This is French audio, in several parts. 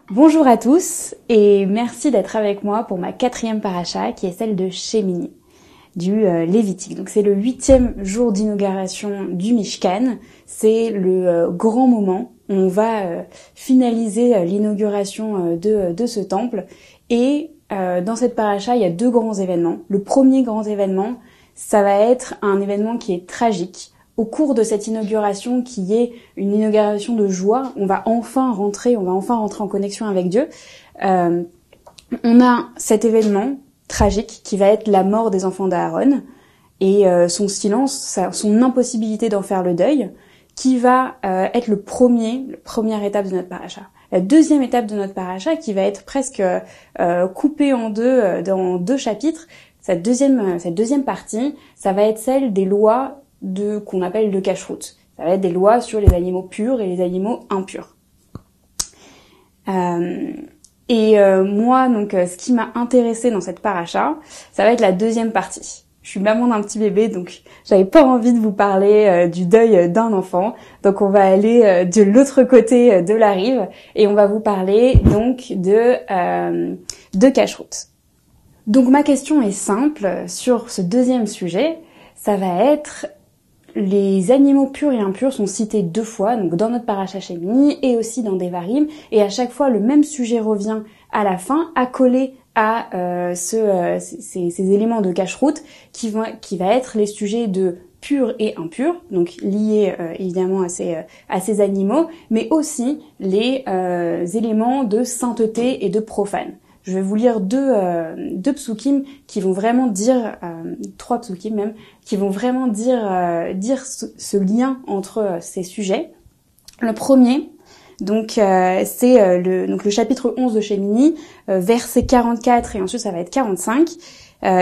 Bonjour à tous et merci d'être avec moi pour ma 4e paracha qui est celle de Shemini, du Lévitique. Donc c'est le 8e jour d'inauguration du Mishkan, c'est le grand moment où on va finaliser l'inauguration de ce temple et dans cette paracha il y a 2 grands événements. Le premier grand événement, ça va être un événement qui est tragique. Au cours de cette inauguration, qui est une inauguration de joie, on va enfin rentrer en connexion avec Dieu. On a cet événement tragique qui va être la mort des enfants d'Aaron et son silence, son impossibilité d'en faire le deuil, qui va être la première étape de notre paracha. La deuxième étape de notre paracha, qui va être presque coupée en deux dans 2 chapitres, cette deuxième partie, ça va être celle des lois qu'on appelle de kashrut. Ça va être des lois sur les animaux purs et les animaux impurs. Moi, donc, ce qui m'a intéressée dans cette paracha, ça va être la deuxième partie. Je suis maman d'un petit bébé, donc j'avais pas envie de vous parler du deuil d'un enfant. Donc on va aller de l'autre côté de la rive et on va vous parler donc de kashrut. Donc ma question est simple sur ce deuxième sujet, ça va être les animaux purs et impurs sont cités 2 fois, donc dans notre paracha Shemini et aussi dans Devarim, et à chaque fois le même sujet revient à la fin, accolé à ces éléments de kashrut qui va être les sujets de purs et impurs, donc liés évidemment à ces animaux, mais aussi les éléments de sainteté et de profane. Je vais vous lire 2 psukim qui vont vraiment dire, 3 psukim même, qui vont vraiment dire ce lien entre ces sujets. Le premier, donc c'est le chapitre 11 de Shemini, verset 44 et ensuite ça va être 45.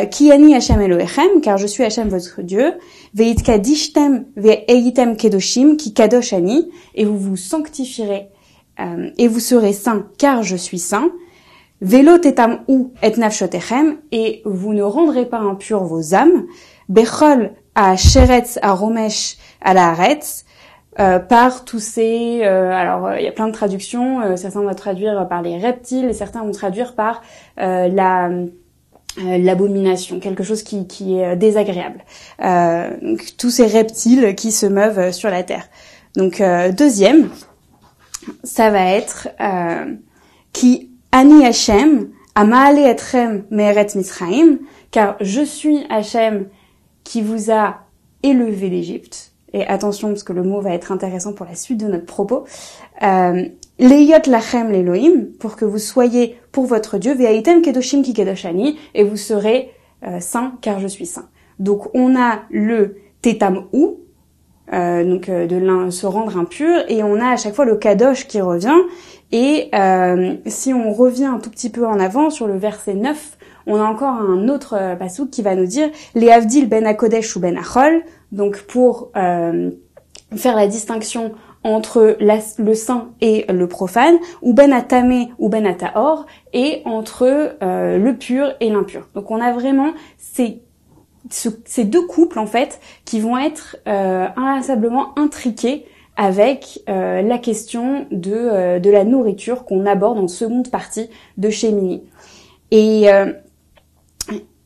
Ki ani Hashem Elohechem, car je suis Hashem votre Dieu, veitkadishtem ve'eitem kedoshim ki kadosh ani, et vous vous sanctifierez et vous serez saints, car je suis saint. Velo tetam ou et nafshotechem, et vous ne rendrez pas impurs vos âmes. Bechol a sheretz a romesh a la haaretz, par tous ces... alors, il y a plein de traductions. Certains vont traduire par les reptiles, et certains vont traduire par l'abomination, quelque chose qui est désagréable. Donc, tous ces reptiles qui se meuvent sur la terre. Donc, deuxième, ça va être qui Ani Hashem, Amaale Etrem Me'eretz Mitzrayim, car je suis Hashem qui vous a élevé d'Égypte. Et attention, parce que le mot va être intéressant pour la suite de notre propos. Leyot lachem l'Elohim, pour que vous soyez pour votre Dieu, Ve'aitem kedoshim ki kedoshani, et vous serez saints, car je suis saint. Donc on a le tetam ou, de se rendre impur, et on a à chaque fois le kadosh qui revient. Et si on revient un tout petit peu en avant sur le verset 9, on a encore un autre passouk qui va nous dire les avdil ben hakodesh ou ben achol, donc pour faire la distinction entre le saint et le profane, ou ben atame ou ben ataor, et entre le pur et l'impur. Donc on a vraiment ces 2 couples en fait qui vont être inlassablement intriqués avec la question de la nourriture qu'on aborde en seconde partie de Shemini. Et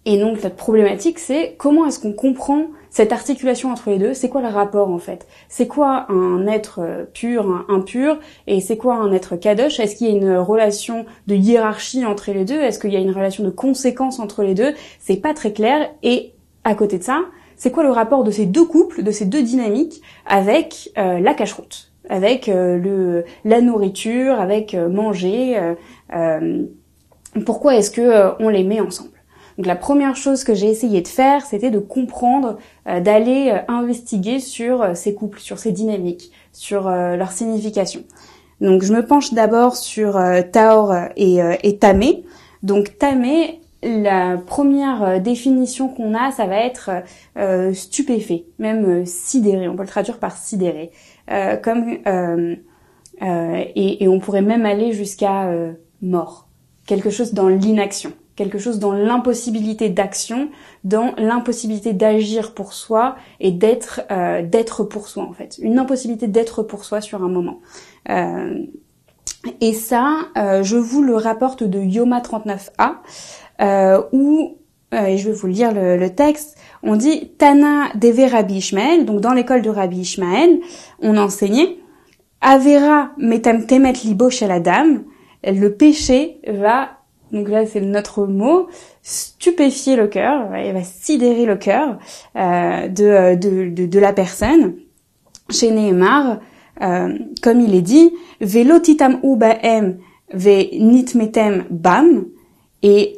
donc notre problématique, c'est comment est-ce qu'on comprend cette articulation entre les deux? C'est quoi le rapport en fait? C'est quoi un être pur, un impur, et c'est quoi un être kadosh? Est-ce qu'il y a une relation de hiérarchie entre les deux? Est-ce qu'il y a une relation de conséquence entre les deux? C'est pas très clair. Et à côté de ça, c'est quoi le rapport de ces 2 couples, de ces 2 dynamiques avec la kashrut, avec la nourriture, avec manger? Pourquoi est-ce que on les met ensemble? Donc la première chose que j'ai essayé de faire, c'était de comprendre, d'aller investiguer sur ces couples, sur ces dynamiques, sur leur signification. Donc je me penche d'abord sur Taor et Tamé. Donc Tamé, la première définition qu'on a, ça va être stupéfait, même sidéré. On peut le traduire par sidéré, et on pourrait même aller jusqu'à mort, quelque chose dans l'inaction, quelque chose dans l'impossibilité d'action, dans l'impossibilité d'agir pour soi et d'être pour soi en fait, une impossibilité d'être pour soi sur un moment. Et ça, je vous le rapporte de Yoma 39a, où et je vais vous lire le texte. On dit Tana deve Rabbi Ishmael, donc dans l'école de Rabbi Ishmael, on enseignait Avera metam temet libo shel adam, le péché va, donc là c'est notre mot, stupéfier le cœur, il va sidérer le cœur de la personne. Chez Nehemar, comme il est dit, velotitam u baem ve nitmetem bam, et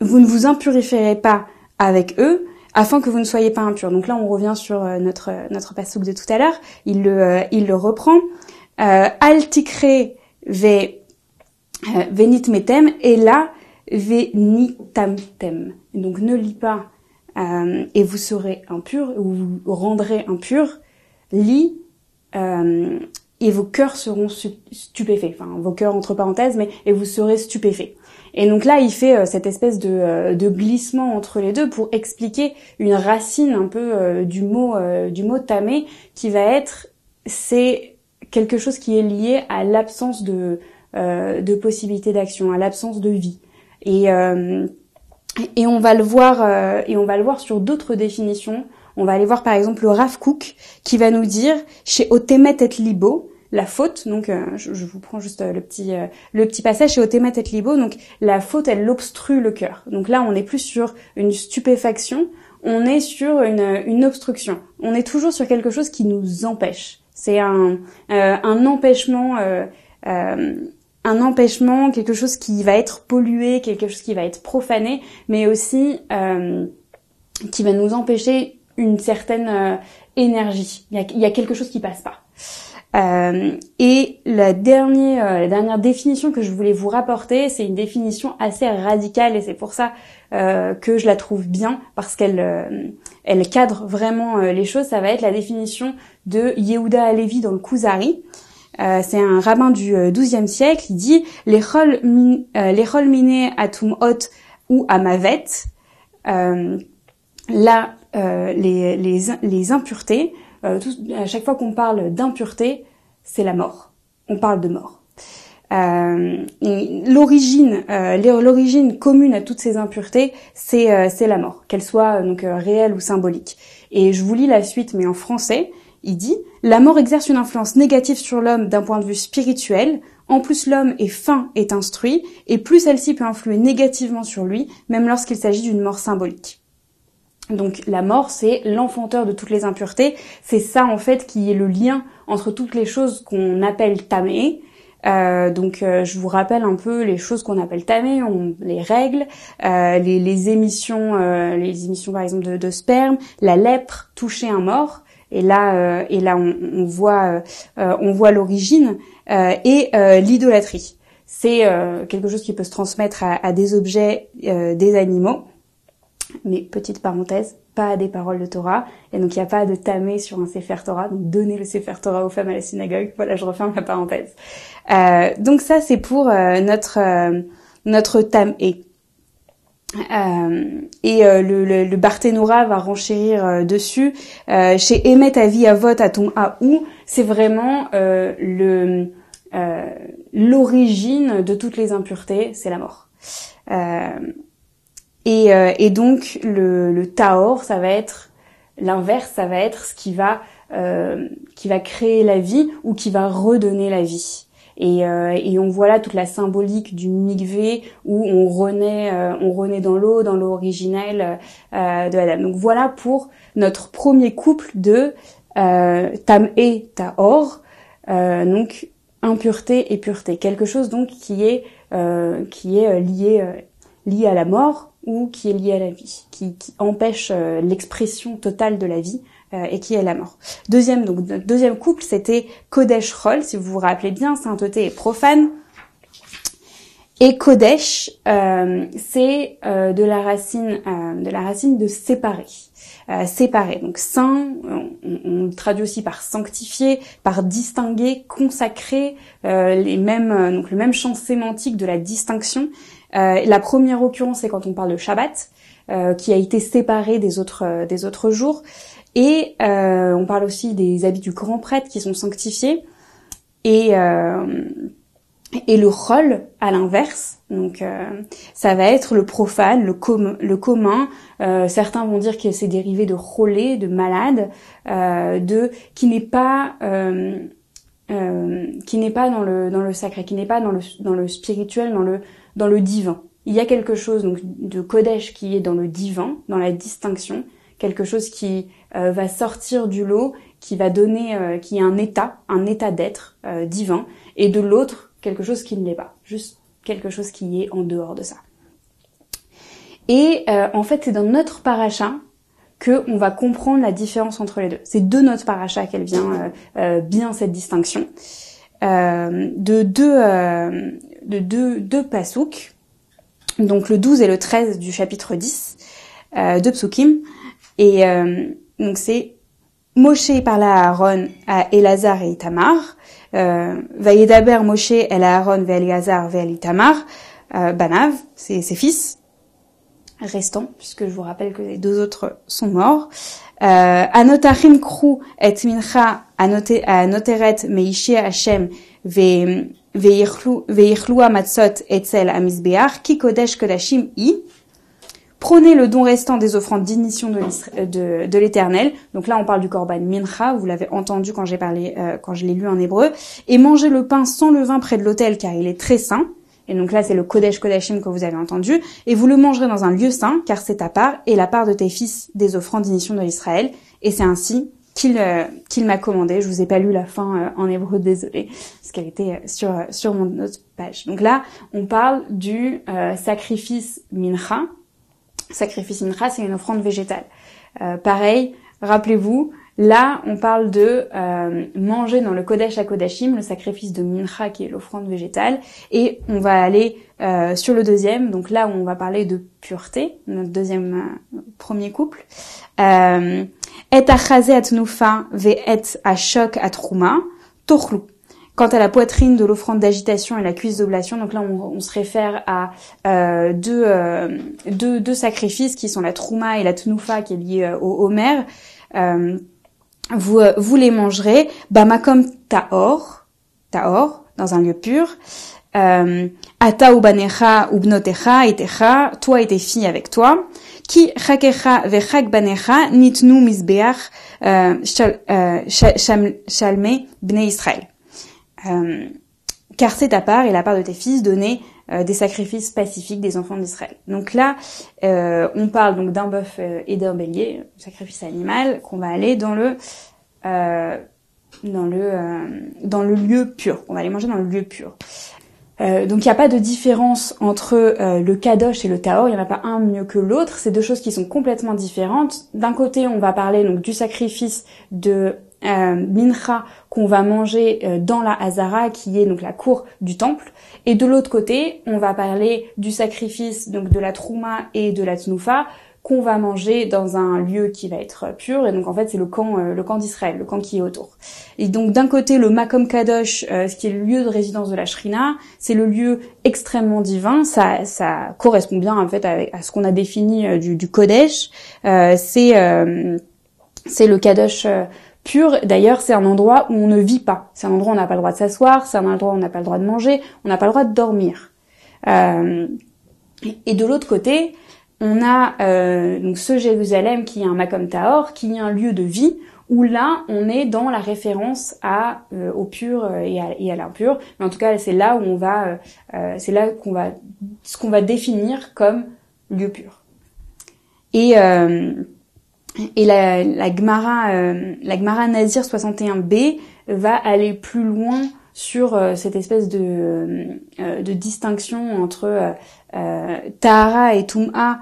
vous ne vous impurifierez pas avec eux, afin que vous ne soyez pas impurs. Donc là, on revient sur notre passouk de tout à l'heure. Il le reprend. Al tikre venitmetem et là venitamtem. Donc ne lis pas et vous serez impurs ou vous rendrez impurs. Lis et vos cœurs seront stupéfaits. Enfin, vos cœurs entre parenthèses, mais et vous serez stupéfaits. Et donc là, il fait cette espèce de glissement entre les deux pour expliquer une racine un peu du mot tamé qui va être, c'est quelque chose qui est lié à l'absence de possibilité d'action, à l'absence de vie. Et on va le voir sur d'autres définitions. On va aller voir par exemple le Rav Kook qui va nous dire chez Otemet et Libo, la faute, donc je vous prends juste le petit passage chez Otemet et Libo, donc la faute elle obstrue le cœur. Donc là on n'est plus sur une stupéfaction, on est sur une obstruction. On est toujours sur quelque chose qui nous empêche. C'est un empêchement, quelque chose qui va être pollué, quelque chose qui va être profané, mais aussi qui va nous empêcher une certaine énergie. Il y a quelque chose qui passe pas. Et la dernière définition que je voulais vous rapporter, c'est une définition assez radicale et c'est pour ça que je la trouve bien parce qu'elle cadre vraiment les choses. Ça va être la définition de Yehuda Halevi dans le Kuzari. C'est un rabbin du XIIe siècle. Il dit les chol miné atum hot ou amavet. Là, les impuretés, à chaque fois qu'on parle d'impureté, c'est la mort. On parle de mort. L'origine commune à toutes ces impuretés, c'est la mort, qu'elle soit donc réelle ou symbolique. Et je vous lis la suite, mais en français. Il dit « La mort exerce une influence négative sur l'homme d'un point de vue spirituel. En plus, l'homme est fin, est instruit, et plus celle-ci peut influer négativement sur lui, même lorsqu'il s'agit d'une mort symbolique. » Donc la mort, c'est l'enfanteur de toutes les impuretés. C'est ça en fait qui est le lien entre toutes les choses qu'on appelle tamé. Je vous rappelle un peu les choses qu'on appelle tamé, les règles, les émissions par exemple de sperme, la lèpre, toucher un mort. Et là on voit l'origine et l'idolâtrie. C'est quelque chose qui peut se transmettre à des objets, des animaux. Mais petite parenthèse, pas des paroles de Torah, et donc il n'y a pas de tamé sur un Sefer Torah, donc donnez le Sefer Torah aux femmes à la synagogue. Voilà, je referme la parenthèse. Donc ça c'est pour notre tamé. Le Barthénoura va renchérir dessus. Chez Emet Avi Avot Aton Aou, c'est vraiment l'origine de toutes les impuretés, c'est la mort. Et donc le Tahor, ça va être l'inverse, ça va être ce qui va créer la vie ou qui va redonner la vie. Et on voit là toute la symbolique du mikvé où on renaît dans l'eau originelle de Adam. Donc voilà pour notre premier couple de Tam et Tahor, donc impureté et pureté, quelque chose donc qui est lié à la mort ou qui est lié à la vie, qui empêche l'expression totale de la vie et qui est la mort. Deuxième couple, c'était Kodesh Chol, si vous vous rappelez bien, sainteté et profane. Et Kodesh, c'est de la racine de séparer. séparé. Donc saint, on le traduit aussi par sanctifié, par distingué, consacré, donc le même champ sémantique de la distinction. La première occurrence, c'est quand on parle de Shabbat, qui a été séparé des autres jours. Et on parle aussi des habits du grand prêtre qui sont sanctifiés. Et le chol, à l'inverse, donc ça va être le profane, le commun. Certains vont dire que c'est dérivé de cholé, de malade, qui n'est pas dans le sacré, qui n'est pas dans le spirituel, dans le divin. Il y a quelque chose donc de kodesh qui est dans le divin, dans la distinction, quelque chose qui va sortir du lot, qui va donner, qui est un état d'être divin, et de l'autre quelque chose qui ne l'est pas, juste quelque chose qui est en dehors de ça. Et en fait, c'est dans notre paracha que on va comprendre la différence entre les deux. C'est de notre paracha qu'elle vient bien cette distinction de deux pasouks, donc le 12 et le 13 du chapitre 10 de Psukim, et donc c'est Moshe parla à Aaron, à Elazar et Itamar, Vayedaber Moshe el Aaron ve Elazar ve el Itamar, Banav, ses fils restants, puisque je vous rappelle que les deux autres sont morts. Anotachim kru et mincha anoteret meishi Hashem veichlu amatzot etzel amizbeach ki kodesh kodashim i. Prenez le don restant des offrandes d'initiation de l'Éternel. Donc là, on parle du korban mincha. Vous l'avez entendu quand je l'ai lu en hébreu. Et mangez le pain sans levain près de l'autel, car il est très saint. Et donc là, c'est le kodesh kodashim que vous avez entendu. Et vous le mangerez dans un lieu saint, car c'est ta part et la part de tes fils des offrandes d'initiation de l'Israël. Et c'est ainsi qu'il m'a commandé. Je vous ai pas lu la fin en hébreu, désolé, parce qu'elle était sur mon autre page. Donc là, on parle du sacrifice mincha. Sacrifice mincha, c'est une offrande végétale. Pareil, rappelez-vous, là, on parle de manger dans le Kodesh HaKodashim, le sacrifice de mincha qui est l'offrande végétale, et on va aller sur le deuxième, donc là où on va parler de pureté, notre premier couple. Et achazé atnufa ve et ashok atrouma tochlu. Quant à la poitrine de l'offrande d'agitation et la cuisse d'oblation, donc là on se réfère à deux sacrifices qui sont la trouma et la tnoufa qui est liée au homer. Vous les mangerez bamakom taor dans un lieu pur. Ata ubanecha ubnotecha itecha, toi et tes filles avec toi. Ki chakecha vechak banecha nitnu misbeach shalme bnei Israël. Car c'est ta part et la part de tes fils donner des sacrifices pacifiques des enfants d'Israël. Donc là, on parle donc d'un bœuf et d'un bélier, sacrifice animal, qu'on va aller dans le lieu pur. On va aller manger dans le lieu pur. Donc il n'y a pas de différence entre le kadosh et le taor, il n'y en a pas un mieux que l'autre, c'est deux choses qui sont complètement différentes. D'un côté, on va parler donc du sacrifice de mincha qu'on va manger dans la Hazara, qui est donc la cour du temple, et de l'autre côté, on va parler du sacrifice donc de la trouma et de la tnoufa qu'on va manger dans un lieu qui va être pur, et donc en fait c'est le camp d'Israël, le camp qui est autour. Et donc d'un côté le Makom Kadosh, ce qui est le lieu de résidence de la Shrina, c'est le lieu extrêmement divin, ça correspond bien en fait à ce qu'on a défini du Kodesh, c'est le Kadosh pur. D'ailleurs c'est un endroit où on ne vit pas, c'est un endroit où on n'a pas le droit de s'asseoir, c'est un endroit où on n'a pas le droit de manger, on n'a pas le droit de dormir. Et de l'autre côté, on a donc ce Jérusalem qui est un Makom Tahor, qui est un lieu de vie, où là on est dans la référence au pur et à l'impur. Mais en tout cas c'est là où on va, c'est là ce qu'on va définir comme lieu pur. Et la Gemara Nazir 61b va aller plus loin sur cette espèce de distinction entre Tahara et Tum'a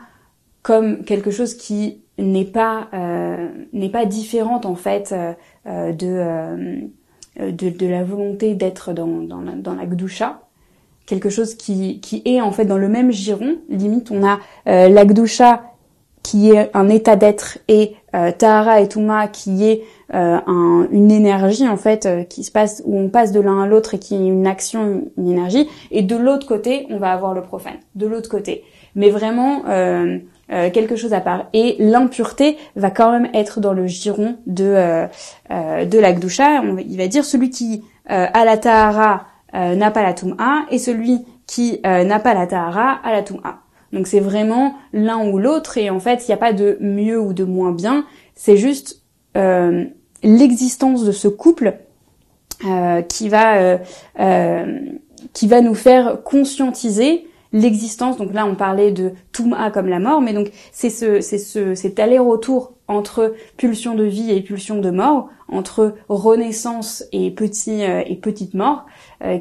comme quelque chose qui n'est pas différente en fait de la volonté d'être dans la Gdusha, quelque chose qui est en fait dans le même giron. Limite on a la Gdusha qui est un état d'être, et Tahara et Touma qui est une énergie en fait qui se passe, où on passe de l'un à l'autre et qui est une action, une énergie. Et de l'autre côté, on va avoir le profane. De l'autre côté, mais vraiment quelque chose à part. Et l'impureté va quand même être dans le giron de la Gdusha. Il va dire celui qui a la Tahara n'a pas la Touma, et celui qui n'a pas la Tahara a la Touma. Donc c'est vraiment l'un ou l'autre, et en fait il n'y a pas de mieux ou de moins bien, c'est juste l'existence de ce couple qui va nous faire conscientiser l'existence. Donc là on parlait de Touma comme la mort, mais donc c'est cet aller-retour entre pulsion de vie et pulsion de mort, entre renaissance et petite mort,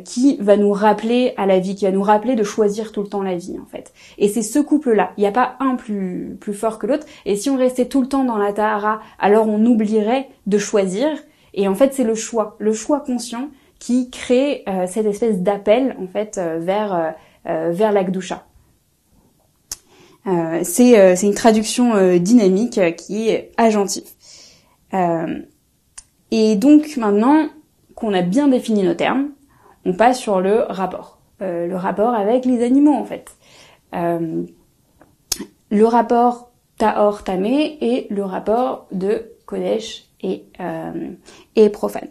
qui va nous rappeler à la vie, qui va nous rappeler de choisir tout le temps la vie en fait. Et c'est ce couple-là, il n'y a pas un plus fort que l'autre, et si on restait tout le temps dans la Tahara, alors on oublierait de choisir, et en fait c'est le choix conscient qui crée cette espèce d'appel en fait vers la Gdusha. C'est une traduction dynamique qui est agentive. Et donc maintenant qu'on a bien défini nos termes, on passe sur le rapport avec les animaux en fait. Le rapport Tahor Tamé et le rapport de Kodesh et profane.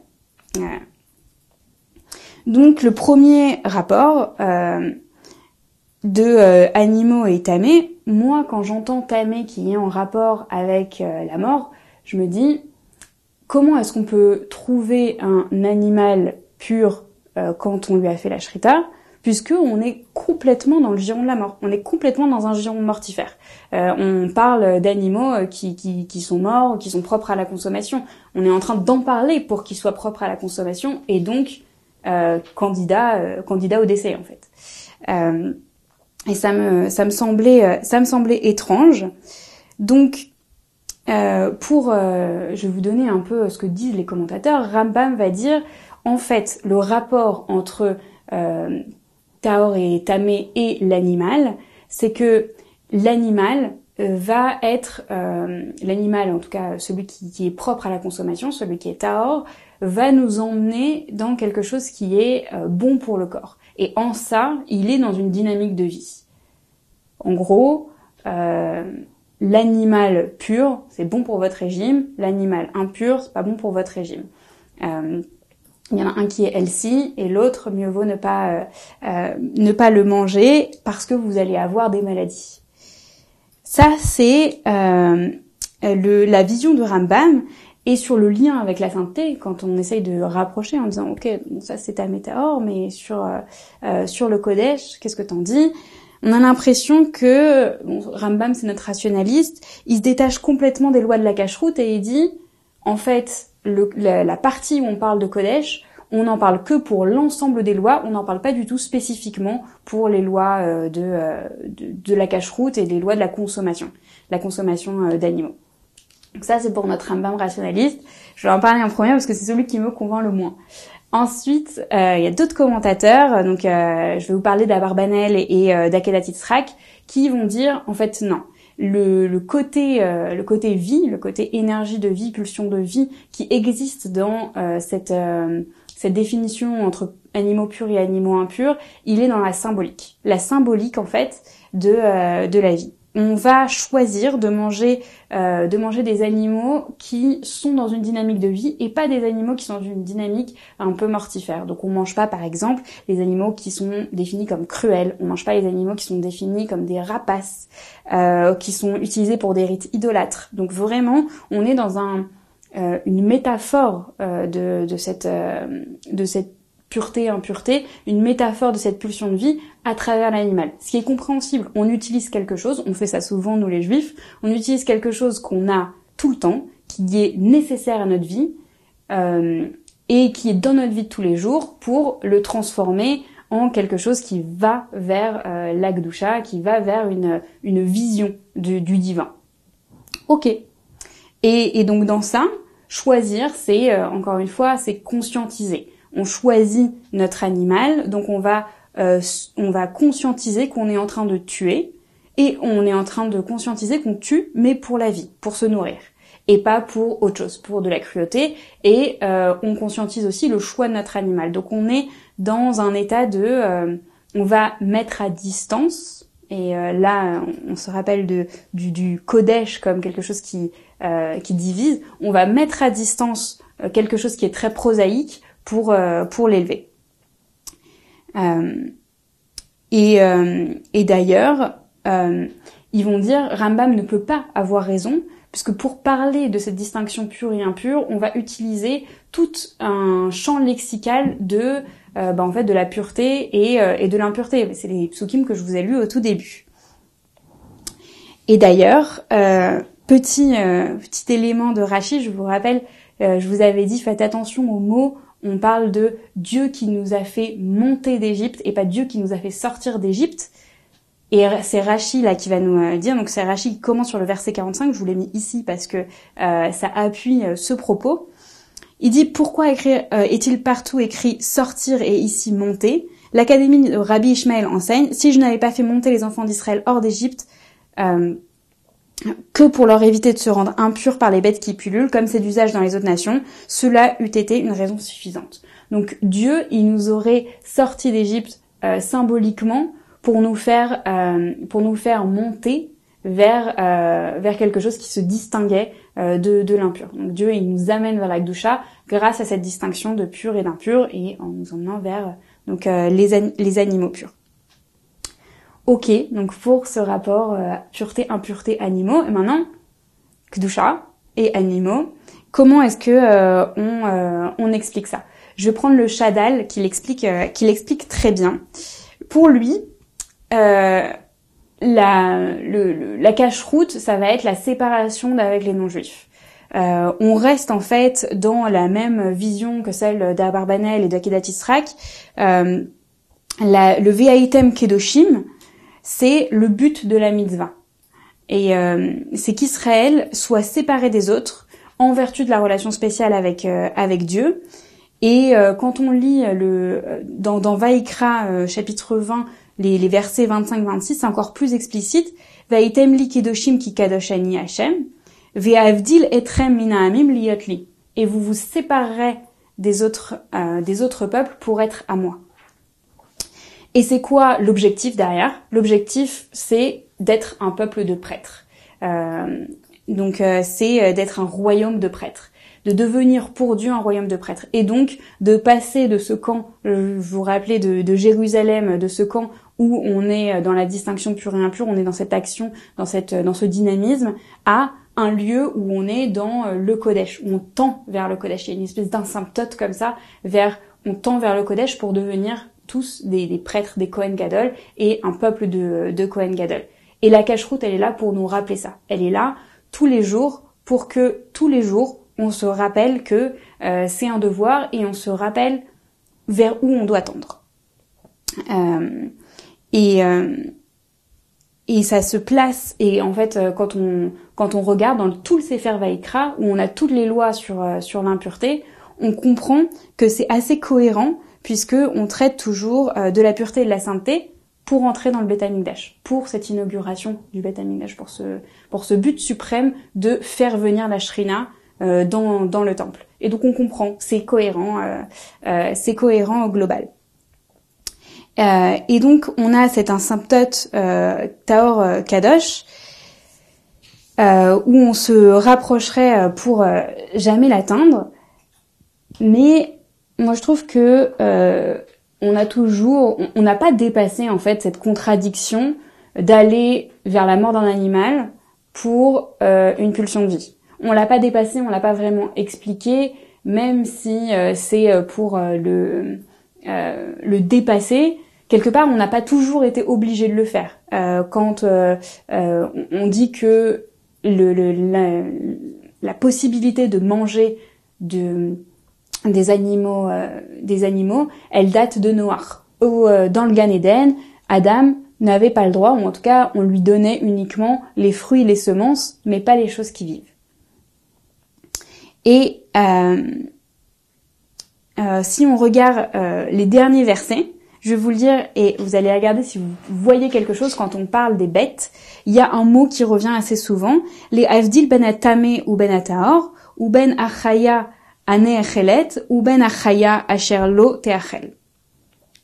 Donc le premier rapport de animaux et tamé, moi quand j'entends tamé qui est en rapport avec la mort, je me dis comment est-ce qu'on peut trouver un animal pur quand on lui a fait la shrita, puisque on est complètement dans le giron de la mort, on est complètement dans un giron mortifère. On parle d'animaux qui sont morts, qui sont propres à la consommation. On est en train d'en parler pour qu'ils soient propres à la consommation, et donc candidat au décès en fait. Et ça me semblait étrange. Donc je vais vous donner un peu ce que disent les commentateurs. Rambam va dire en fait le rapport entre Tahor et Tamé et l'animal, c'est que l'animal va être l'animal, en tout cas celui qui est propre à la consommation, celui qui est Tahor, va nous emmener dans quelque chose qui est bon pour le corps. Et en ça, il est dans une dynamique de vie. En gros, l'animal pur, c'est bon pour votre régime. L'animal impur, c'est pas bon pour votre régime. Il y en a un qui est healthy et l'autre, mieux vaut ne pas le manger parce que vous allez avoir des maladies. Ça, c'est la vision de Rambam. Et sur le lien avec la sainteté, quand on essaye de rapprocher en disant ok, ça c'est ta météore, mais sur le Kodesh, qu'est-ce que t'en dis? On a l'impression que Rambam c'est notre rationaliste, il se détache complètement des lois de la cacheroute et il dit en fait la partie où on parle de Kodesh, on n'en parle que pour l'ensemble des lois, on n'en parle pas du tout spécifiquement pour les lois de la cacheroute et les lois de la consommation d'animaux. Donc ça, c'est pour notre Rambam rationaliste. Je vais en parler en premier parce que c'est celui qui me convainc le moins. Ensuite, il y a d'autres commentateurs. Donc, je vais vous parler d'Abarbanel et d'Akedat Yitzhak qui vont dire, en fait, non. Le côté vie, le côté énergie de vie, pulsion de vie qui existe dans cette définition entre animaux purs et animaux impurs, il est dans la symbolique. La symbolique, en fait, de la vie. On va choisir de manger des animaux qui sont dans une dynamique de vie et pas des animaux qui sont dans une dynamique un peu mortifère. Donc on mange pas par exemple les animaux qui sont définis comme cruels, on mange pas les animaux qui sont définis comme des rapaces, qui sont utilisés pour des rites idolâtres. Donc vraiment, on est dans une métaphore de cette pureté, impureté, une métaphore de cette pulsion de vie à travers l'animal. Ce qui est compréhensible, on utilise quelque chose, on fait ça souvent nous les juifs, on utilise quelque chose qu'on a tout le temps, qui est nécessaire à notre vie, et qui est dans notre vie de tous les jours pour le transformer en quelque chose qui va vers la Gdusha, qui va vers une vision du divin. Ok. Et donc dans ça, choisir, c'est, encore une fois, c'est conscientiser. On choisit notre animal, donc on va conscientiser qu'on est en train de tuer, Et on est en train de conscientiser qu'on tue, mais pour la vie, pour se nourrir, et pas pour autre chose, pour de la cruauté. Et on conscientise aussi le choix de notre animal. Donc on est dans un état de... on va mettre à distance, et là on se rappelle du Kodesh comme quelque chose qui divise, on va mettre à distance quelque chose qui est très prosaïque pour l'élever. Et d'ailleurs, ils vont dire Rambam ne peut pas avoir raison, puisque pour parler de cette distinction pure et impure, on va utiliser tout un champ lexical de en fait de la pureté et de l'impureté. C'est les psukim que je vous ai lus au tout début. Et d'ailleurs, petit élément de Rashi, je vous rappelle, je vous avais dit faites attention aux mots. On parle de Dieu qui nous a fait monter d'Égypte et pas Dieu qui nous a fait sortir d'Égypte. Et c'est Rashi là qui va nous dire, donc c'est Rashi qui commence sur le verset 45, je vous l'ai mis ici parce que ça appuie ce propos. Il dit pourquoi est-il partout écrit sortir et ici monter? L'Académie de Rabbi Ishmael enseigne, si je n'avais pas fait monter les enfants d'Israël hors d'Égypte, que pour leur éviter de se rendre impurs par les bêtes qui pullulent, comme c'est d'usage dans les autres nations, cela eût été une raison suffisante. Donc Dieu, il nous aurait sortis d'Égypte symboliquement pour nous faire monter vers quelque chose qui se distinguait de l'impur. Donc Dieu, il nous amène vers la Kedusha grâce à cette distinction de pur et d'impur et en nous emmenant vers les animaux purs. Ok, donc pour ce rapport pureté, impureté, animaux, et maintenant Kedusha et animaux, comment est-ce que on explique ça? Je vais prendre le Shadal qui l'explique très bien. Pour lui, la cacheroute, ça va être la séparation d'avec les non-juifs. On reste en fait dans la même vision que celle d'Abarbanel et d'Akedat Yisrak. Le Ve'aitem Kedoshim, c'est le but de la mitzvah. Et c'est qu'Israël soit séparé des autres en vertu de la relation spéciale avec Dieu. Et quand on lit dans Vaïkra chapitre 20, les versets 25-26, c'est encore plus explicite. Vaïtem li kedoshim ki kadosh ani Hashem, ve'avdil etrem mina amim liyot li. Et vous vous séparerez des autres peuples pour être à moi. Et c'est quoi l'objectif derrière? L'objectif, c'est d'être un peuple de prêtres. Donc c'est d'être un royaume de prêtres, de devenir pour Dieu un royaume de prêtres. Et donc de passer de ce camp, je vous rappelais de Jérusalem, de ce camp où on est dans la distinction pure et impure, on est dans cette action, dans ce dynamisme, à un lieu où on est dans le Kodesh, où on tend vers le Kodesh. Il y a une espèce d'asymptote comme ça, on tend vers le Kodesh pour devenir tous des prêtres, des Kohen Gadol, et un peuple de Kohen Gadol. Et la cacheroute, elle est là pour nous rappeler ça. Elle est là tous les jours pour que tous les jours, on se rappelle que c'est un devoir et on se rappelle vers où on doit tendre. Et ça se place, et en fait, quand on regarde dans tout le Sefer Vaïkra, où on a toutes les lois sur l'impureté, on comprend que c'est assez cohérent, puisque on traite toujours de la pureté et de la sainteté pour entrer dans le Beth Amikdash, pour cette inauguration du Beth Amikdash, pour ce but suprême de faire venir la Shrina dans le temple. Et donc on comprend, c'est cohérent au global. Et donc on a cet asymptote Taor Kadosh où on se rapprocherait pour jamais l'atteindre, mais moi je trouve que on n'a pas dépassé en fait cette contradiction d'aller vers la mort d'un animal pour une pulsion de vie. On l'a pas dépassé, on l'a pas vraiment expliqué, même si c'est pour le dépasser. Quelque part, on n'a pas toujours été obligé de le faire. Quand on dit que la possibilité de manger des animaux, elle date de Noach. Dans le Gan Eden, Adam n'avait pas le droit, ou en tout cas, on lui donnait uniquement les fruits, les semences, mais pas les choses qui vivent. Et si on regarde les derniers versets, Je vais vous le dire et vous allez regarder si vous voyez quelque chose quand on parle des bêtes. Il y a un mot qui revient assez souvent, les avdil ben atame ou ben ataor, ou ben achaya anechelet, ou ben achaya asher lo teachel.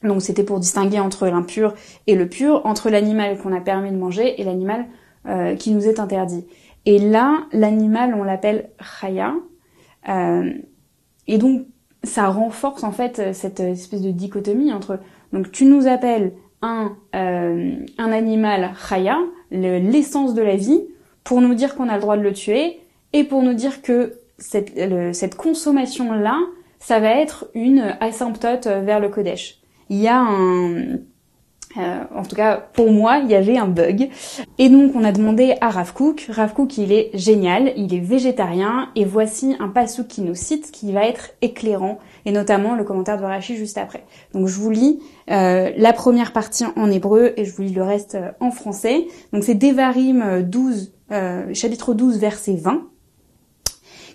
Donc c'était pour distinguer entre l'impur et le pur, entre l'animal qu'on a permis de manger et l'animal qui nous est interdit. Et là, l'animal, on l'appelle chaya, et donc ça renforce en fait cette espèce de dichotomie entre, donc tu nous appelles un animal chaya, l'essence de la vie, pour nous dire qu'on a le droit de le tuer, et pour nous dire que cette consommation-là, ça va être une asymptote vers le Kodesh. Il y a en tout cas, pour moi, il y avait un bug. Et donc, on a demandé à Rav Kook. Rav Kook, il est génial, il est végétarien, et voici un passouk qui nous cite, qui va être éclairant, et notamment le commentaire de Rashi juste après. Donc, je vous lis la première partie en hébreu, et je vous lis le reste en français. Donc, c'est Devarim 12, chapitre 12, verset 20.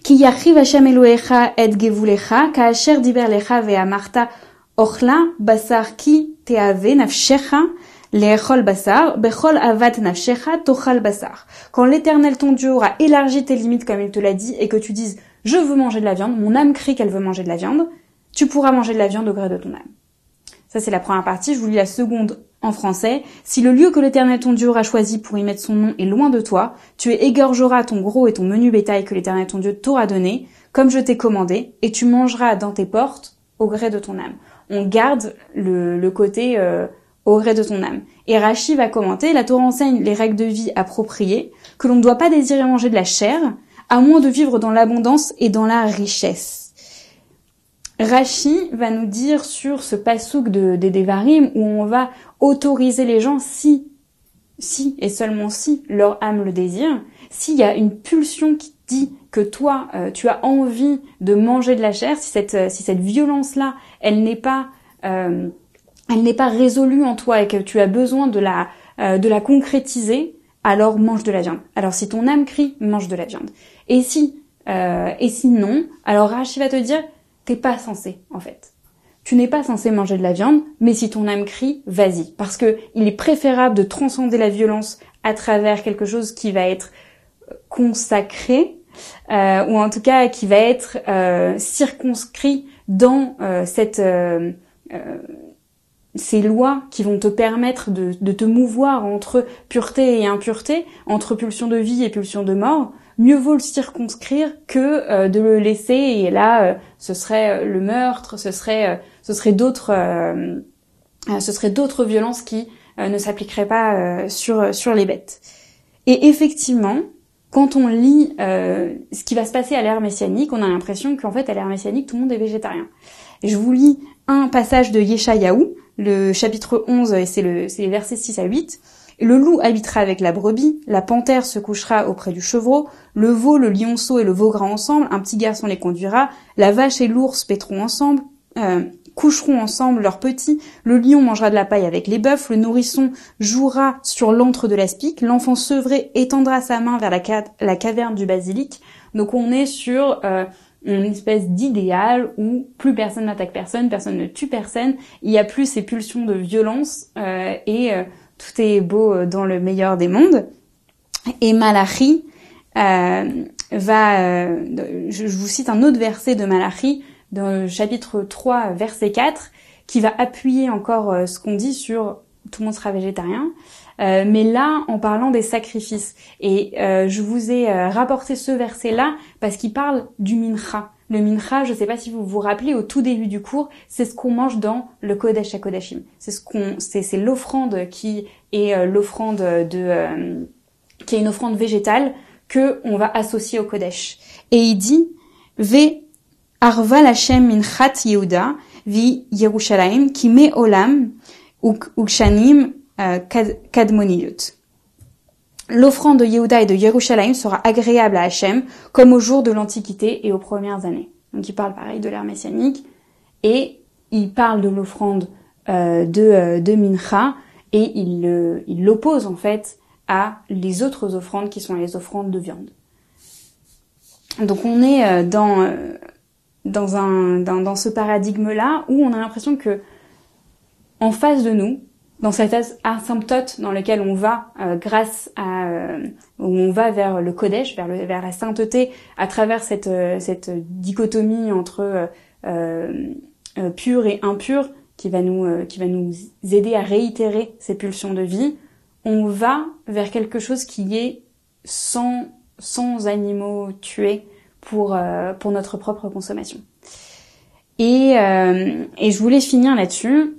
Ki yachiv Hashem Elohecha et gevulecha, ka'asher diber lecha ve'amarta ochla basar ki teave nafshecha le'echol basar bechol avat nafshecha tochal basar. Quand l'Éternel ton Dieu aura élargi tes limites comme il te l'a dit et que tu dises je veux manger de la viande, mon âme crie qu'elle veut manger de la viande, tu pourras manger de la viande au gré de ton âme. Ça c'est la première partie, je vous lis la seconde en français. Si le lieu que l'Éternel ton Dieu aura choisi pour y mettre son nom est loin de toi, tu égorgeras ton gros et ton menu bétail que l'Éternel ton Dieu t'aura donné, comme je t'ai commandé, et tu mangeras dans tes portes au gré de ton âme. On garde le côté au gré de ton âme. Et Rashi va commenter, la Torah enseigne les règles de vie appropriées, que l'on ne doit pas désirer manger de la chair, à moins de vivre dans l'abondance et dans la richesse. Rashi va nous dire sur ce passouk des Devarim où on va autoriser les gens si et seulement si leur âme le désire, s'il y a une pulsion qui dit que toi tu as envie de manger de la chair, si cette violence-là elle n'est pas résolue en toi et que tu as besoin de la concrétiser, alors mange de la viande. Alors si ton âme crie, mange de la viande. Et si non, alors Rashi va te dire t'es pas censé, en fait. Tu n'es pas censé manger de la viande, mais si ton âme crie, vas-y. Parce que il est préférable de transcender la violence à travers quelque chose qui va être consacré, ou en tout cas qui va être circonscrit dans ces lois qui vont te permettre de te mouvoir entre pureté et impureté, entre pulsion de vie et pulsion de mort. Mieux vaut le circonscrire que de le laisser, et là ce serait le meurtre, ce serait d'autres violences qui ne s'appliqueraient pas sur les bêtes. Et effectivement, quand on lit ce qui va se passer à l'ère messianique, on a l'impression qu'en fait à l'ère messianique tout le monde est végétarien. Et je vous lis un passage de Yeshayahu, le chapitre 11, et c'est les versets 6 à 8. Le loup habitera avec la brebis, la panthère se couchera auprès du chevreau, le veau, le lionceau et le veau gras ensemble, un petit garçon les conduira, la vache et l'ours paîtront ensemble, coucheront ensemble leurs petits, le lion mangera de la paille avec les bœufs, le nourrisson jouera sur l'antre de l'aspic, l'enfant sevré étendra sa main vers la caverne du basilic. Donc on est sur une espèce d'idéal où plus personne n'attaque personne, personne ne tue personne, il y a plus ces pulsions de violence et tout est beau dans le meilleur des mondes. Et Malachi je vous cite un autre verset de Malachi, dans le chapitre 3, verset 4, qui va appuyer encore ce qu'on dit sur tout le monde sera végétarien, mais là, en parlant des sacrifices. Et je vous ai rapporté ce verset-là parce qu'il parle du mincha. Le mincha, je ne sais pas si vous vous rappelez, au tout début du cours, c'est ce qu'on mange dans le Kodesh HaKodashim. C'est l'offrande qui est l'offrande qui est une offrande végétale que on va associer au Kodesh. Et il dit, Ve arva l'Hashem minchat Yehuda vi Yerushalayim ki me olam ukshanim kadmoniyut. L'offrande de Yehuda et de Yerushalayim sera agréable à Hachem, comme au jour de l'Antiquité et aux premières années. Donc il parle pareil de l'ère messianique, et il parle de l'offrande de Mincha, et il l'oppose en fait à les autres offrandes qui sont les offrandes de viande. Donc on est dans ce paradigme-là où on a l'impression que en face de nous, dans cet asymptote dans lequel on va grâce à où on va vers le Kodesh, vers la sainteté, à travers cette dichotomie entre pur et impur qui va nous aider à réitérer ces pulsions de vie, on va vers quelque chose qui est sans animaux tués pour notre propre consommation. Et je voulais finir là-dessus.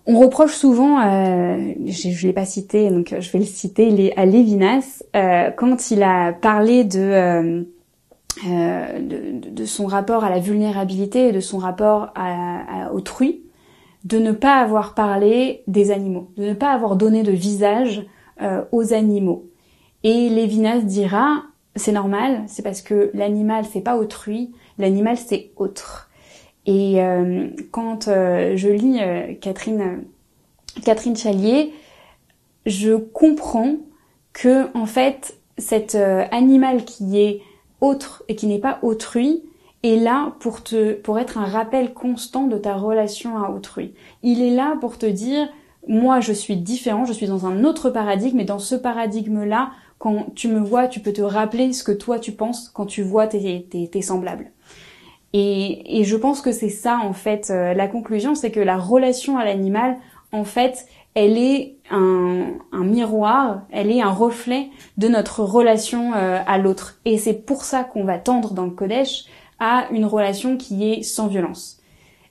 On reproche souvent, je l'ai pas cité, donc je vais le citer, à Lévinas, quand il a parlé de son rapport à la vulnérabilité et de son rapport à autrui, de ne pas avoir parlé des animaux, de ne pas avoir donné de visage aux animaux. Et Lévinas dira, c'est normal, c'est parce que l'animal c'est pas autrui, l'animal c'est autre. Et quand je lis Catherine Chalier, je comprends que en fait cet animal qui est autre et qui n'est pas autrui est là pour être un rappel constant de ta relation à autrui. Il est là pour te dire moi je suis différent, je suis dans un autre paradigme, et dans ce paradigme-là, quand tu me vois, tu peux te rappeler ce que toi tu penses quand tu vois tes semblables. Et je pense que c'est ça en fait la conclusion, c'est que la relation à l'animal, en fait, elle est un miroir, elle est un reflet de notre relation à l'autre. Et c'est pour ça qu'on va tendre dans le Kodesh à une relation qui est sans violence.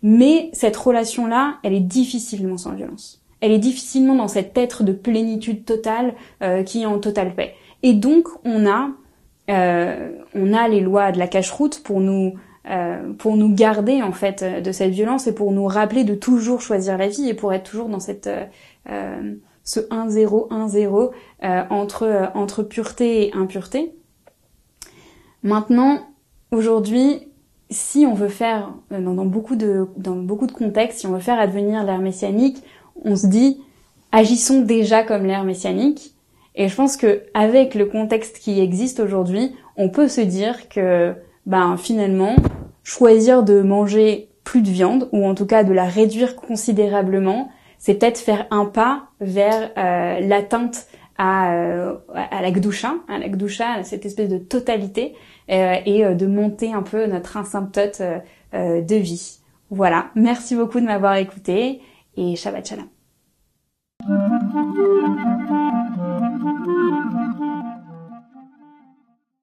Mais cette relation-là, elle est difficilement sans violence. Elle est difficilement dans cet être de plénitude totale qui est en totale paix. Et donc on a les lois de la cache-route pour nous garder en fait de cette violence et pour nous rappeler de toujours choisir la vie et pour être toujours dans cette ce 1-0 entre pureté et impureté. Maintenant, aujourd'hui, si on veut faire dans beaucoup de contextes, si on veut faire advenir l'ère messianique, on se dit agissons déjà comme l'ère messianique. Et je pense que avec le contexte qui existe aujourd'hui, on peut se dire que finalement, choisir de manger plus de viande, ou en tout cas de la réduire considérablement, c'est peut-être faire un pas vers l'atteinte à la Gdusha, cette espèce de totalité, et de monter un peu notre asymptote de vie. Voilà, merci beaucoup de m'avoir écouté, et Shabbat Shalom.